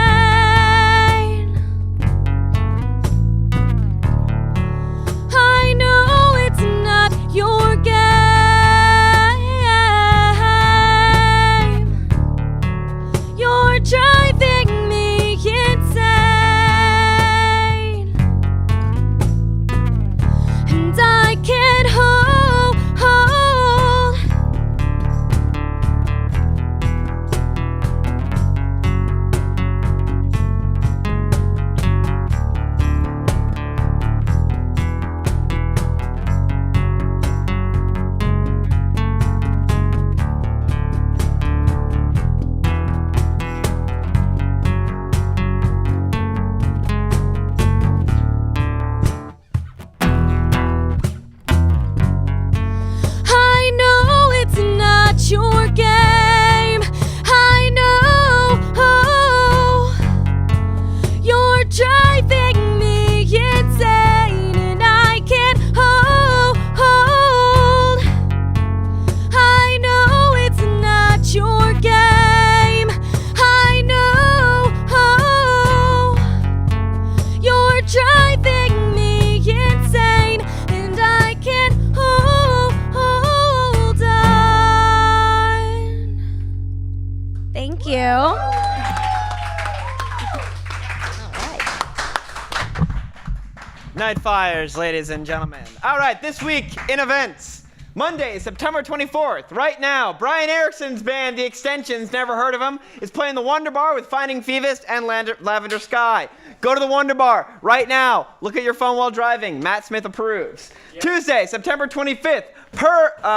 S2: Nightfires, ladies and gentlemen. All right, this week in events. Monday, September 24th, right now, Brian Erickson's band, The Extensions, never heard of them, is playing the Wonder Bar with Finding Phoebus and Lavender Sky. Go to the Wonder Bar right now. Look at your phone while driving. Matt Smith approves. Yep. Tuesday, September 25th,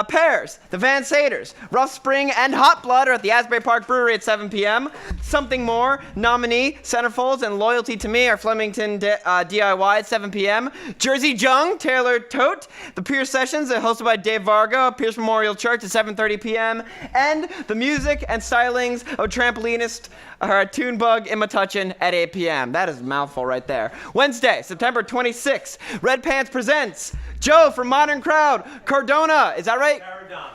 S2: Pears, the Van Saders, Rough Spring, and Hot Blood are at the Asbury Park Brewery at 7 p.m. Something More, Nominee, Centerfolds, and Loyalty to Me are Flemington DIY at 7 p.m. Jersey Jung, Taylor Tote, the Pierce Sessions are hosted by Dave Vargo, Pierce Memorial Church at 7:30 p.m. And the music and stylings of trampolinist Tunebug in Metuchen at 8 p.m. That is a mouthful right there. Wednesday, September 26th, Red Pants presents Joe from Modern Crowd, Cardona, is that right?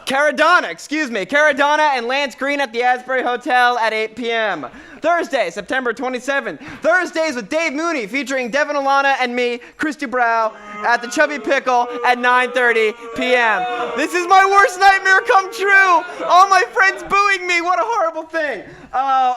S2: Caradonna, excuse me. Caradonna and Lance Green at the Asbury Hotel at 8 p.m. Thursday, September 27th, Thursdays with Dave Mooney featuring Devin Alana and me, Christy Brow, at the Chubby Pickle at 9:30 p.m. This is my worst nightmare come true. All my friends booing me. What a horrible thing.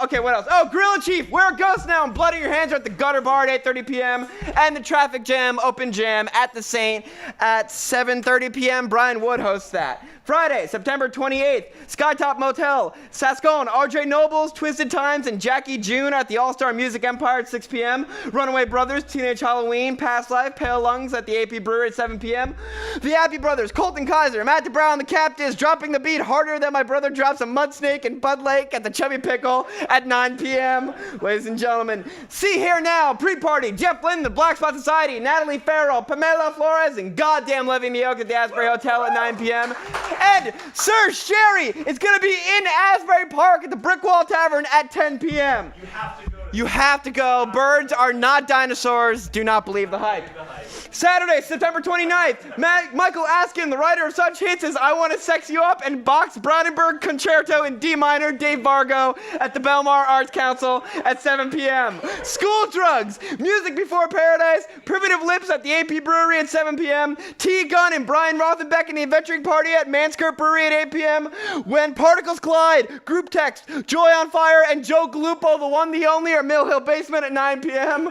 S2: Okay, what else? Oh, Gorilla Chief, Wear a Ghost Now and Blood in Your Hands are at the Gutter Bar at 8:30 p.m. And the Traffic Jam Open Jam at the Saint at 7:30 p.m. Brian Wood hosts that. Friday, September 28th, Skytop Motel, Saskone, RJ Nobles, Twisted Times, and Jackie June at the All-Star Music Empire at 6 p.m. Runaway Brothers, Teenage Halloween, Past Life, Pale Lungs at the AP Brewery at 7 p.m. The Appy Brothers, Colton Kaiser, Matt DeBrow and the Captives dropping the beat harder than my brother drops a Mud Snake in Bud Lake at the Chubby Pickle at 9 p.m. Ladies and gentlemen, See Here Now, Pre-Party, Jeff Lynn, the Black Spot Society, Natalie Farrell, Pamela Flores, and goddamn Levy Mioke at the Asbury Hotel at 9 p.m. And Sir Sherry is going to be in Asbury Park at the Brickwall Tavern at 10 p.m. You have to go. Birds are not dinosaurs. Do not believe the hype. Saturday, September 29th, Michael Askin, the writer of such hits as I Want to Sex You Up and Bach's Brandenburg Concerto in D minor, Dave Vargo at the Belmar Arts Council at 7 p.m. School Drugs, Music Before Paradise, Primitive Lips at the AP Brewery at 7 p.m. T Gun and Brian Rothenbeck and the Adventuring Party at Manskirt Brewery at 8 p.m. When Particles Collide, Group Text, Joy on Fire, and Joe Gallupo, the one, the only, are Mill Hill Basement at 9 p.m.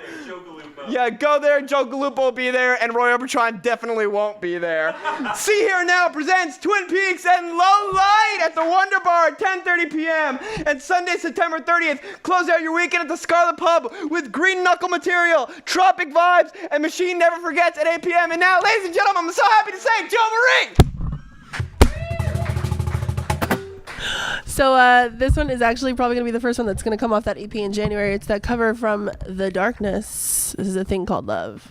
S2: Yeah, go there. Joe Gallupo will be there, and Roy Obertron definitely won't be there. See Here Now presents Twin Peaks and Low Light at the Wonder Bar at 10:30 p.m. And Sunday, September 30th, close out your weekend at the Scarlet Pub with Green Knuckle Material, Tropic Vibes, and Machine Never Forgets at 8 p.m. And now, ladies and gentlemen, I'm so happy to say, Joe Marie!
S7: So this one is actually probably going to be the first one that's going to come off that EP in January. It's that cover from The Darkness. This is a thing called Love.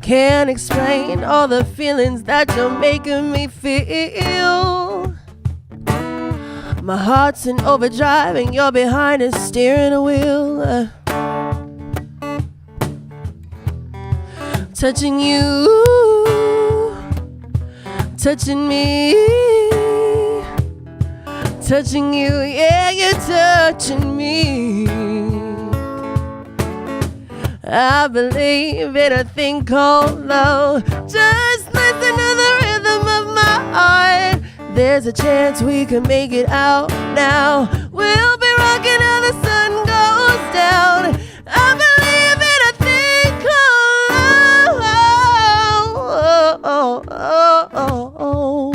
S7: Can't explain all the feelings that you're making me feel. My heart's in overdrive and you're behind it steering a wheel. Touching you, touching me, touching you, yeah, you're touching me. I believe in a thing called love. Just listen to the rhythm of my heart. There's a chance we can make it out now. We'll be rocking till the sun goes down. I believe in a thing called love. Oh, oh, oh, oh.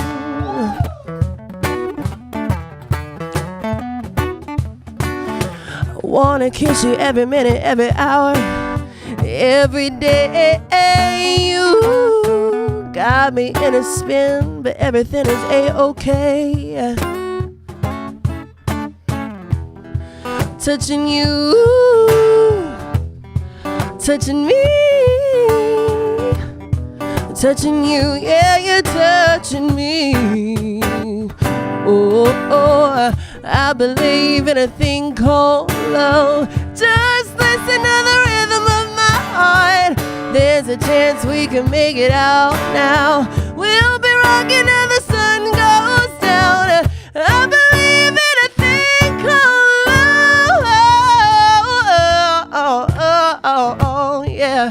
S7: I wanna kiss you every minute, every hour, every day. You got me in a spin, but everything is a-okay. Touching you, touching me, touching you, yeah, you're touching me. Oh, oh, I believe in a thing called love. Just listen to the rhythm of my heart. There's a chance we can make it out now. We'll be rocking till the sun goes down. I believe in a thing called love. Oh, oh, oh, oh, yeah.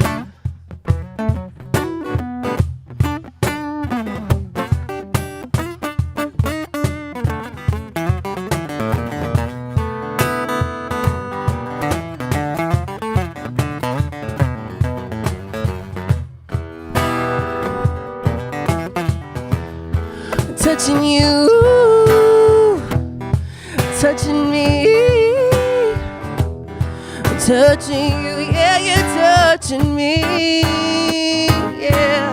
S7: touching you, touching me, touching you, yeah, you're touching me, yeah.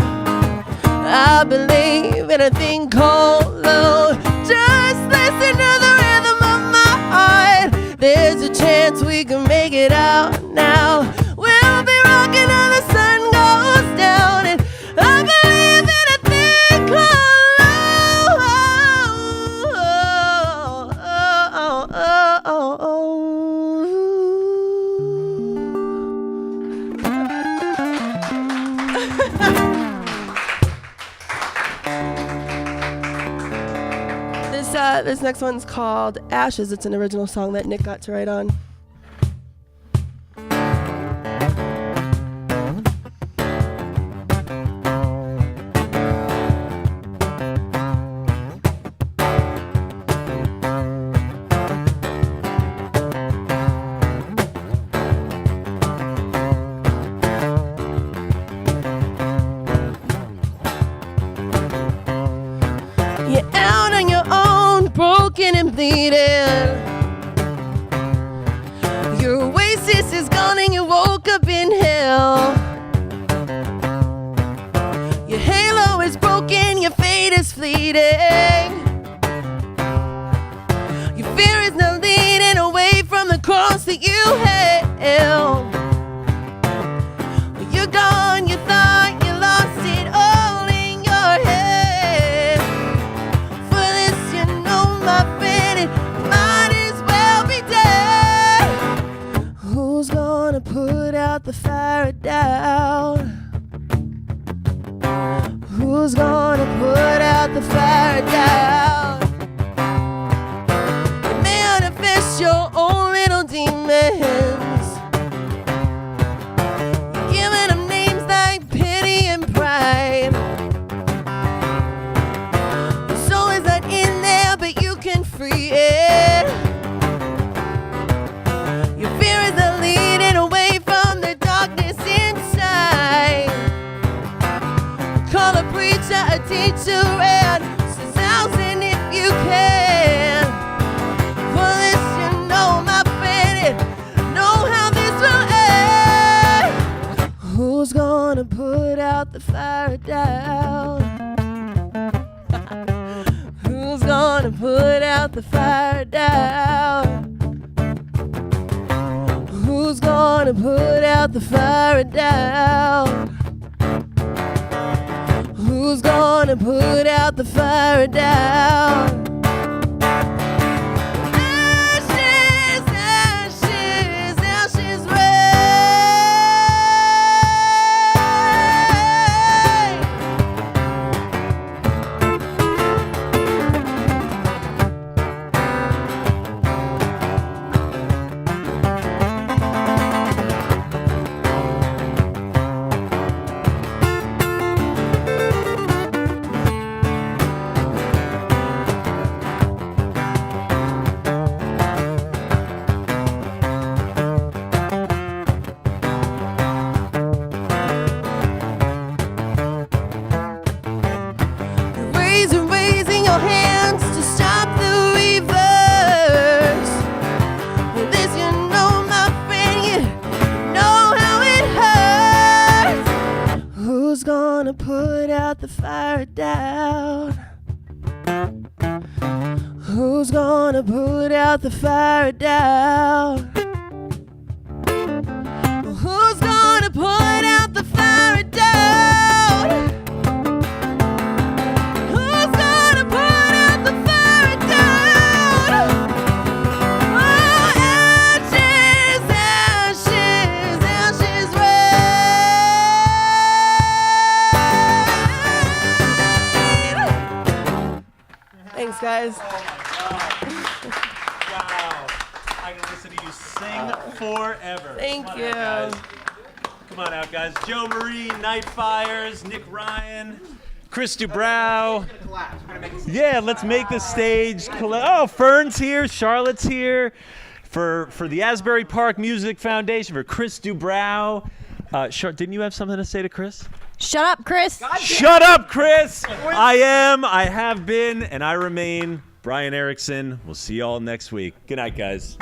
S7: I believe in a thing called love. Just listen to the rhythm of my heart. There's a chance we can make it out now. We'll be rocking till the sun goes down, and I believe in a thing called This next one's called Ashes. It's an original song that Nick got to write on. You're out on your own, broken and bleeding. Your oasis is gone and you woke up in hell. Your halo is broken, your fate is fleeting. Your fear is now leading away from the cross that you held. When you're gone, you thought you lost it all in your head. For this, you know, my friend, it might as well be dead. Who's gonna put out the fire down? Who's gonna put out the fire down? You manifest your own little demons. You're giving them names like pity and pride. Your soul is not in there, but you can free it. Your fear is the leading away from the darkness inside. Call a preacher, a teacher, and 6,000 if you can. For this, you know, my friend, and know how this will end. Who's gonna put out the fire down? Who's gonna put out the fire down? Who's gonna put out the fire down? Who's gonna put out the fire down? Ashes, ashes, ashes raising your hands to stop the reverse. With this, you know, my friend, you know how it hurts. Who's gonna put out the fire down? Who's gonna put out the fire down? Who's gonna put out the fire down? Who's gonna put out the fire down? Oh, ashes, ashes, ashes rain. Thanks, guys.
S1: Wow. I can listen to you sing forever.
S7: Thank
S1: Come on
S7: you.
S1: out, guys. Come on out, guys. Joe Marie, Nightfires, Nick Ryan, Chris Dubrow. Yeah, let's make the stage. Oh, Fern's here. Charlotte's here. For the Asbury Park Music Foundation, for Chris Dubrow. Didn't you have something to say to Chris?
S10: Shut up, Chris.
S1: Shut up, Chris. I have been, and I remain Brian Erickson. We'll see y'all next week. Good night, guys.